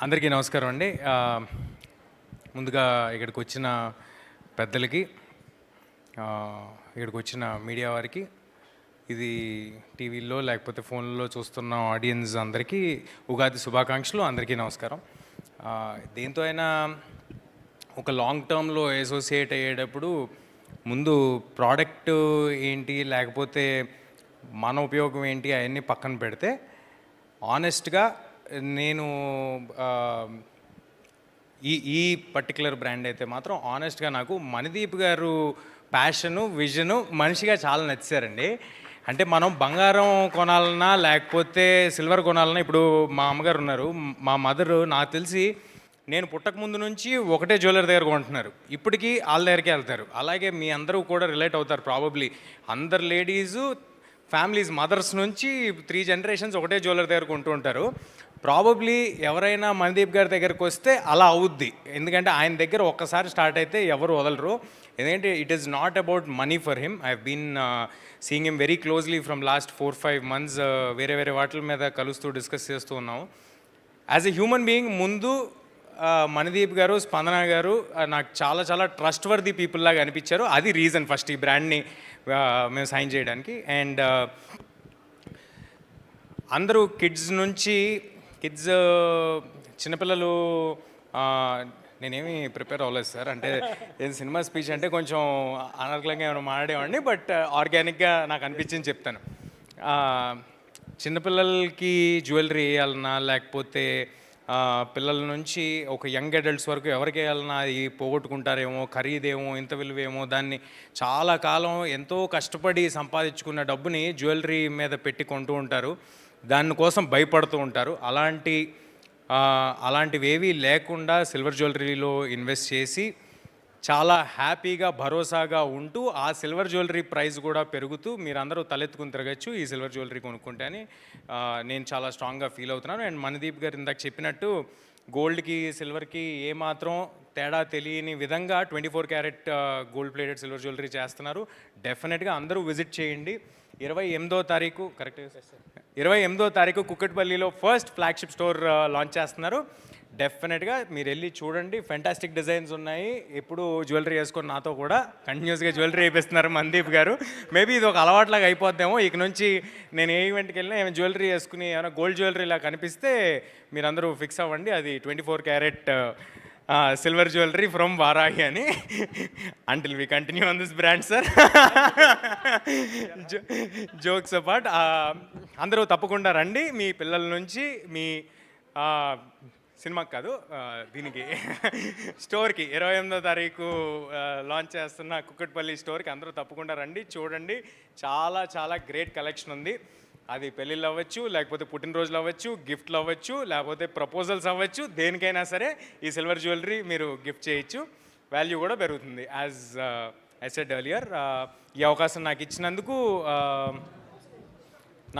అందరికీ నమస్కారం అండి. ముందుగా ఇక్కడికి వచ్చిన పెద్దలకి, ఇక్కడికి వచ్చిన మీడియా వారికి, ఇది టీవీలో లేకపోతే ఫోన్లో చూస్తున్న ఆడియన్స్ అందరికీ ఉగాది శుభాకాంక్షలు. అందరికీ నమస్కారం. దేంతో అయినా ఒక లాంగ్ టర్మ్లో అసోసియేట్ అయ్యేటప్పుడు ముందు ప్రోడక్ట్ ఏంటి, లేకపోతే మన ఉపయోగం ఏంటి అవన్నీ పక్కన పెడితే ఆనెస్ట్గా నేను ఈ పర్టికులర్ బ్రాండ్ అయితే మాత్రం ఆనెస్ట్గా నాకు మణిదీప్ గారు ప్యాషను, విజను మనిషిగా చాలా నచ్చారండి. అంటే మనం బంగారం కొనాలన్నా లేకపోతే సిల్వర్ కొనాలన్నా, ఇప్పుడు మా అమ్మగారు ఉన్నారు, మా మదరు నాకు తెలిసి నేను పుట్టక ముందు నుంచి ఒకటే జ్యువెలరీ దగ్గర కొంటున్నారు, ఇప్పటికీ వాళ్ళ దగ్గరికి వెళ్తారు. అలాగే మీ అందరూ కూడా రిలేట్ అవుతారు ప్రాబబ్లీ. అందరు లేడీసు ఫ్యామిలీస్ మదర్స్ నుంచి 3 జనరేషన్స్ ఒకటే జ్యువెలరీ దగ్గర కొంటూ ఉంటారు. ప్రాబబ్లీ ఎవరైనా మణిదీప్ గారి దగ్గరకు వస్తే అలా అవుద్ది, ఎందుకంటే ఆయన దగ్గర ఒక్కసారి స్టార్ట్ అయితే ఎవరు వదలరు. ఎందుకంటే it is not about money for him. I been seeing him very closely from last 4-5 months. వేరే వేరే వాటి మీద కలుస్తూ డిస్కస్ చేస్తూ ఉన్నాము. యాజ్ ఎ హ్యూమన్ బీయింగ్ ముందు మణిదీప్ గారు, స్పందన గారు నాకు చాలా చాలా ట్రస్ట్ వర్ది పీపుల్ లాగా అనిపించారు. అది రీజన్ ఫస్ట్ ఈ బ్రాండ్ని మేము సైన్ చేయడానికి. అండ్ అందరూ కిడ్స్ చిన్నపిల్లలు, నేనేమి ప్రిపేర్ అవ్వలేదు సార్. అంటే ఏది సినిమా స్పీచ్ అంటే కొంచెం అనర్గళంగా ఏమైనా మాట్లాడేవాడిని, బట్ ఆర్గానిక్గా నాకు అనిపించింది చెప్తాను. చిన్నపిల్లలకి జ్యువెలరీ వేయాలన్నా, లేకపోతే పిల్లల నుంచి ఒక యంగ్ అడల్ట్స్ వరకు ఎవరికి వేయాలన్నా అది పోగొట్టుకుంటారేమో, ఖరీదేమో, ఇంత విలువేమో, దాన్ని చాలా కాలం ఎంతో కష్టపడి సంపాదించుకున్న డబ్బుని జ్యువెలరీ మీద పెట్టి కొంటూ ఉంటారు, దానికోసం భయపడుతూ ఉంటారు. అలాంటివేవీ లేకుండా సిల్వర్ జ్యువెలరీలో ఇన్వెస్ట్ చేసి చాలా హ్యాపీగా భరోసాగా ఉంటూ ఆ సిల్వర్ జ్యువెలరీ ప్రైస్ కూడా పెరుగుతూ మీరందరూ తలెత్తుకుని తిరగచ్చు ఈ సిల్వర్ జ్యువెలరీ కొనుక్కుంటే అని నేను చాలా స్ట్రాంగ్గా ఫీల్ అవుతున్నాను. అండ్ మణిదీప్ గారు ఇందాక చెప్పినట్టు గోల్డ్కి సిల్వర్కి ఏమాత్రం తేడా తెలియని విధంగా 24 carat gold plated silver jewellery చేస్తున్నారు. డెఫినెట్గా అందరూ విజిట్ చేయండి. 28వ తారీఖు, కరెక్ట్ 28వ తారీఖు కుక్కట్పల్లిలో ఫస్ట్ ఫ్లాగ్షిప్ స్టోర్ లాంచ్ చేస్తున్నారు. డెఫినెట్గా మీరు వెళ్ళి చూడండి. ఫెంటాస్టిక్ డిజైన్స్ ఉన్నాయి. ఎప్పుడు జ్యువెలరీ వేసుకొని నాతో కూడా కంటిన్యూస్గా జ్యువెలరీ వేపిస్తున్నారు మణిదీప్ గారు. మేబీ ఇది ఒక అలవాట్లాగా అయిపోద్దేమో. ఇక నుంచి నేను ఏ ఈవెంట్కి వెళ్ళినా ఏమైనా జ్యువెలరీ వేసుకుని ఏమైనా గోల్డ్ జ్యువెలరీలా కనిపిస్తే మీరందరూ ఫిక్స్ అవ్వండి, అది 24 carat silver jewellery from Varahi అని. Until we continue on this brand sir. Jokes apart, అందరూ తప్పకుండా రండి. మీ పిల్లల నుంచి మీ సినిమాకి కాదు, దీనికి స్టోర్కి 28వ తారీఖు లాంచ్ చేస్తున్న కుక్కట్పల్లి స్టోర్కి అందరూ తప్పకుండా రండి, చూడండి. చాలా చాలా గ్రేట్ కలెక్షన్ ఉంది. అది పెళ్ళిళ్ళు అవ్వచ్చు, లేకపోతే పుట్టినరోజులు అవ్వచ్చు, గిఫ్ట్లు అవ్వచ్చు, లేకపోతే ప్రపోజల్స్ అవ్వచ్చు, దేనికైనా సరే ఈ సిల్వర్ జ్యువెలరీ మీరు గిఫ్ట్ చేయొచ్చు. వాల్యూ కూడా పెరుగుతుంది. యాజ్ ఐ సెడ్ ఎర్లియర్, ఈ అవకాశం నాకు ఇచ్చినందుకు,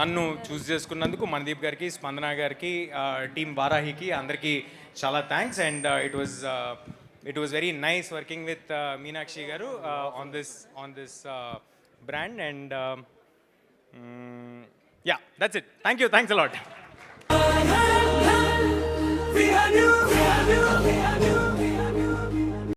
నన్ను చూస్ చేసుకున్నందుకు మణిదీప్ గారికి, స్పందన గారికి, టీమ్ వారాహికి అందరికీ చాలా thanks. And it was very nice working with Meenakshi garu on this brand. And yeah, that's it. Thank you. Thanks a lot.